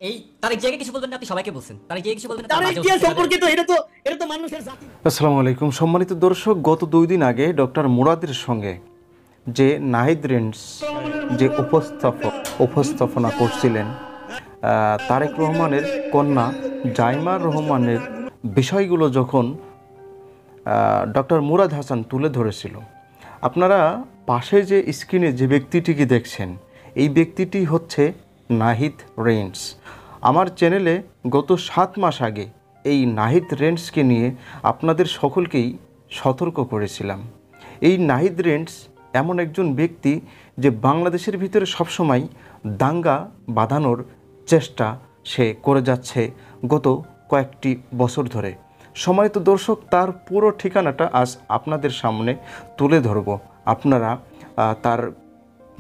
এই তার জায়গায় কিছু বলবেন না, আপনি সবাইকে বলছেন তার জায়গায় কিছু বলবেন না, তার তার বাজে ইতিহাস অসুস্থতা সম্পর্কে তো এটা তো মানুষের জাতি। আসসালামু আলাইকুম সম্মানিত দর্শক, গত 2 দিন আগে ডক্টর মুরাদের সঙ্গে যে নাহিদ রেন্স যে উপস্থাপনা করছিলেন তারেক রহমানের কন্যা জাইমার রহমানের বিষয়গুলো যখন ডক্টর মুরাদ হাসান তুলে ধরেছিল, আপনারা পাশে যে স্ক্রিনে যে ব্যক্তিটিকে দেখছেন, এই ব্যক্তিটি হচ্ছে নাহিদ রেন্স। আমার চ্যানেলে গত 7 মাস আগে এই নাহিদ রেন্সকে নিয়ে আপনাদের সকলকেই সতর্ক করেছিলাম। এই নাহিদ রেন্স এমন একজন ব্যক্তি যে বাংলাদেশের ভিতরে সবসময় দাঙ্গা বাঁধানোর চেষ্টা সে করে যাচ্ছে গত কয়েকটি বছর ধরে। সম্মানিত দর্শক, তার পুরো ঠিকানাটা আজ আপনাদের সামনে তুলে ধরব। আপনারা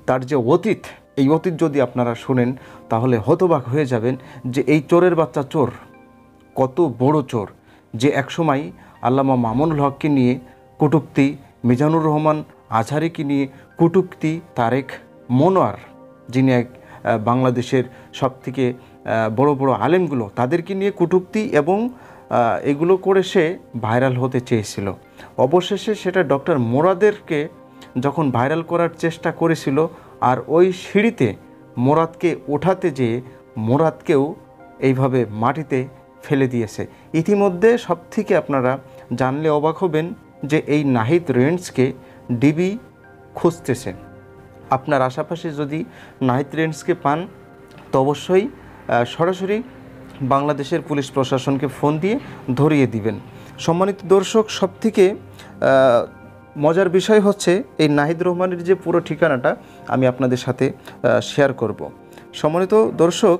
তার যে অতীত, এই অতীত যদি আপনারা শুনেন তাহলে হতবাক হয়ে যাবেন যে এই চোরের বাচ্চা চোর কত বড় চোর, যে একসময় আল্লামা মামুনুল হককে নিয়ে কটূক্তি, মিজানুর রহমান আজহারিকে নিয়ে কটূক্তি, তারেক মনোয়ার যিনি এক বাংলাদেশের সবথেকে বড় বড় আলেমগুলো তাদেরকে নিয়ে কটূক্তি এবং এগুলো করে সে ভাইরাল হতে চেয়েছিল। অবশেষে সেটা ডক্টর মুরাদেরকে যখন ভাইরাল করার চেষ্টা করেছিল, আর ওই সিঁড়িতে মুরাদকে ওঠাতে যেয়ে মুরাদকেও এইভাবে মাটিতে ফেলে দিয়েছে। ইতিমধ্যে সবথেকে আপনারা জানলে অবাক হবেন যে এই নাহিদ রেন্সকে ডিবি খুঁজতেছে। আপনার আশেপাশে যদি নাহিদ রেন্সকে পান তো অবশ্যই সরাসরি বাংলাদেশের পুলিশ প্রশাসনকে ফোন দিয়ে ধরিয়ে দিবেন। সম্মানিত দর্শক, সবথেকে মজার বিষয় হচ্ছে এই নাহিদ রহমানের যে পুরো ঠিকানাটা আমি আপনাদের সাথে শেয়ার করব। সম্মানিত দর্শক,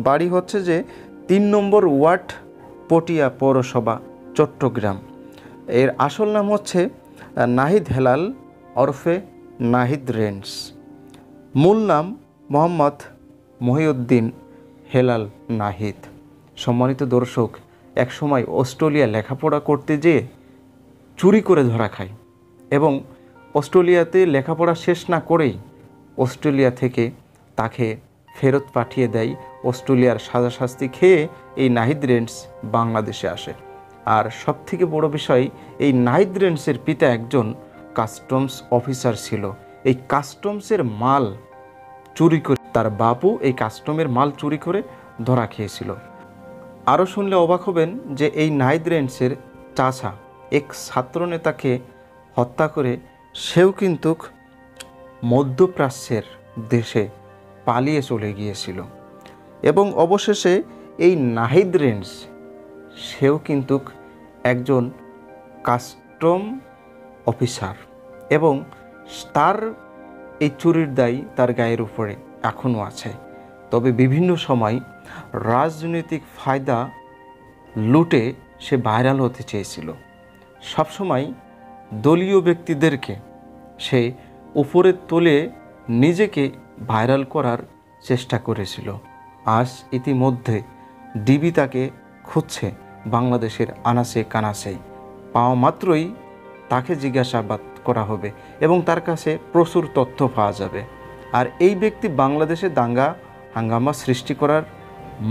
বাড়ি হচ্ছে যে 3 নম্বর ওয়ার্ড, পটিয়া পৌরসভা, চট্টগ্রাম। এর আসল নাম হচ্ছে নাহিদ হেলাল ওরফে নাহিদ রেন্স। মূল নাম মোহাম্মদ মহিউদ্দিন হেলাল নাহিদ। সম্মানিত দর্শক, একসময় অস্ট্রেলিয়া লেখাপড়া করতে যেয়ে চুরি করে ধরা খায় এবং অস্ট্রেলিয়াতে লেখাপড়া শেষ না করেই অস্ট্রেলিয়া থেকে তাকে ফেরত পাঠিয়ে দেয়। অস্ট্রেলিয়ার সাজা শাস্তি খেয়ে এই নাহিদ রেন্স বাংলাদেশে আসে। আর সবথেকে বড় বিষয়, এই নাহিদ রেন্সের পিতা একজন কাস্টমস অফিসার ছিল। এই কাস্টমসের মাল চুরি করে তার বাপু এই কাস্টমের মাল চুরি করে ধরা খেয়েছিল। আরও শুনলে অবাক হবেন যে এই নাহিদ রেন্সের চাচা এক ছাত্রনেতাকে হত্যা করে সেও কিন্তু মধ্যপ্রাচ্যের দেশে পালিয়ে চলে গিয়েছিল। এবং অবশেষে এই নাহিদ রেন্স সেও কিন্তু একজন কাস্টম অফিসার এবং তার এই চুরির দায় তার গায়ের উপরে এখনও আছে। তবে বিভিন্ন সময় রাজনৈতিক ফায়দা লুটে সে ভাইরাল হতে চেয়েছিল। সবসময় দলীয় ব্যক্তিদেরকে সে উপরে তুলে নিজেকে ভাইরাল করার চেষ্টা করেছিল। আজ ইতিমধ্যে ডিবি তাকে খুঁজছে বাংলাদেশের আনাচে কানাচে। পাওয়া মাত্রই তাকে জিজ্ঞাসাবাদ করা হবে এবং তার কাছে প্রচুর তথ্য পাওয়া যাবে। আর এই ব্যক্তি বাংলাদেশে দাঙ্গা হাঙ্গামা সৃষ্টি করার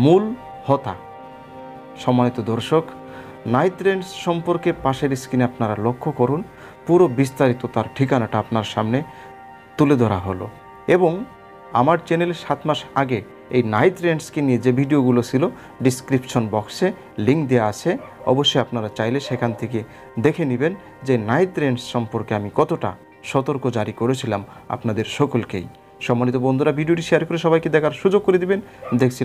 মূল হোতা। সম্মানিত দর্শক, নাহিদ রেন্স সম্পর্কে পাশের স্ক্রিনে আপনারা লক্ষ্য করুন, পুরো বিস্তারিত তার ঠিকানাটা আপনার সামনে তুলে ধরা হলো। এবং আমার চ্যানেলে 7 মাস আগে এই নাহিদ রেন্সকে নিয়ে যে ভিডিওগুলো ছিল ডিসক্রিপশন বক্সে লিঙ্ক দেওয়া আছে, অবশ্যই আপনারা চাইলে সেখান থেকে দেখে নেবেন যে নাহিদ রেন্স সম্পর্কে আমি কতটা সতর্ক জারি করেছিলাম আপনাদের সকলকেই। সম্মানিত বন্ধুরা, ভিডিওটি শেয়ার করে সবাইকে দেখার সুযোগ করে দিবেন। দেখছিলেন